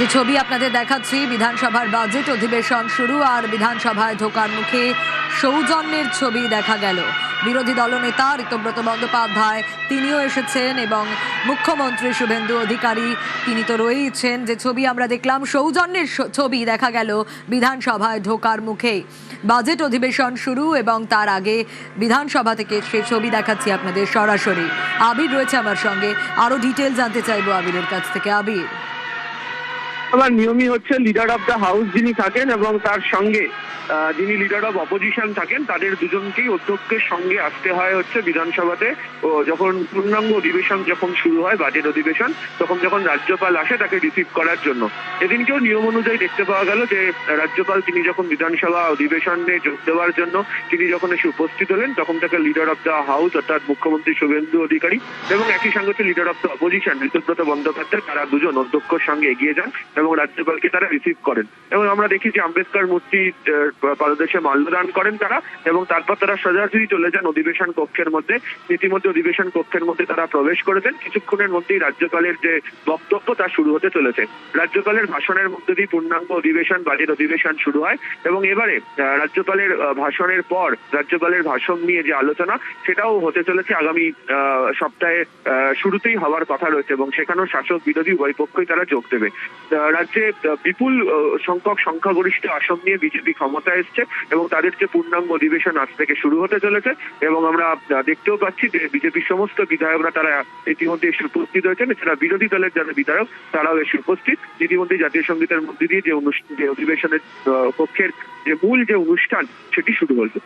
যে ছবি আপনাদের দেখাচ্ছি, বিধানসভার বাজেট অধিবেশন শুরু আর বিধানসভায় ঢোকার মুখে সৌজন্যের ছবি দেখা গেল। বিরোধী দলনেতা ঋতব্রত বন্দ্যোপাধ্যায় তিনিও এসেছেন এবং মুখ্যমন্ত্রী শুভেন্দু অধিকারী তিনি তো রয়েইছেন। যে ছবি আমরা দেখলাম, সৌজন্যের ছবি দেখা গেল বিধানসভায় ঢোকার মুখেই। বাজেট অধিবেশন শুরু এবং তার আগে বিধানসভা থেকে সে ছবি দেখাচ্ছি আপনাদের সরাসরি। আবির রয়েছে আমার সঙ্গে, আরো ডিটেল জানতে চাইবো আবিরের কাছ থেকে। আবির, আমার নিয়মই হচ্ছে লিডার অফ দ্য হাউস যিনি থাকেন এবং তার সঙ্গে যিনি লিডার অফ অপোজিশন থাকেন তাদের দুজনকেই অধ্যক্ষের সঙ্গে আসতে হয় হচ্ছে বিধানসভাতে। যখন পূর্ণাঙ্গ অধিবেশন যখন শুরু হয় বাজেট অধিবেশন, তখন যখন রাজ্যপাল আসে তাকে রিসিভ করার জন্য। এদিনকেও নিয়ম অনুযায়ী দেখতে পাওয়া গেল যে রাজ্যপাল তিনি যখন বিধানসভা অধিবেশনে যোগ দেওয়ার জন্য তিনি যখন এসে উপস্থিত হলেন, তখন তাকে লিডার অফ দ্য হাউস অর্থাৎ মুখ্যমন্ত্রী শুভেন্দু অধিকারী এবং একই সঙ্গে হচ্ছে leader of the opposition Ritabrata Bandyopadhyay, তারা দুজন অধ্যক্ষের সঙ্গে এগিয়ে যান এবং রাজ্যপালকে তারা রিসিভ করেন। এবং আমরা দেখি যে আম্বেদকর মূর্তি পাদদেশে মাল্যদান করেন তারা, এবং তারপর তারা সোজাসুজি চলে যান অধিবেশন কক্ষের মধ্যে। ইতিমধ্যে অধিবেশন কক্ষের মধ্যে তারা প্রবেশ করেছেন। কিছুক্ষণের মধ্যেই রাজ্যপালের যে বক্তব্য তা শুরু হতে চলেছে। রাজ্যপালের ভাষণের মধ্যে দিয়ে পূর্ণাঙ্গ অধিবেশন বাজেট অধিবেশন শুরু হয় এবং এবারে রাজ্যপালের ভাষণের পর রাজ্যপালের ভাষণ নিয়ে যে আলোচনা সেটাও হতে চলেছে আগামী সপ্তাহে শুরুতেই হওয়ার কথা রয়েছে এবং সেখানেও শাসক বিরোধী উভয় পক্ষই তারা যোগ দেবে। রাজ্যে বিপুল সংখ্যক সংখ্যাগরিষ্ঠ আসন নিয়ে বিজেপি ক্ষমতা এসছে এবং তাদের যে পূর্ণাঙ্গ অধিবেশন আজ থেকে শুরু হতে চলেছে এবং আমরা দেখতেও পাচ্ছি যে বিজেপির সমস্ত বিধায়করা তারা ইতিমধ্যে এসে উপস্থিত হয়েছেন। এছাড়া বিরোধী দলের যারা বিধায়ক তারাও এসে উপস্থিত। ইতিমধ্যে জাতীয় সঙ্গীতের মধ্যে দিয়ে যে অধিবেশনের পক্ষের যে মূল যে অনুষ্ঠান সেটি শুরু হয়েছে।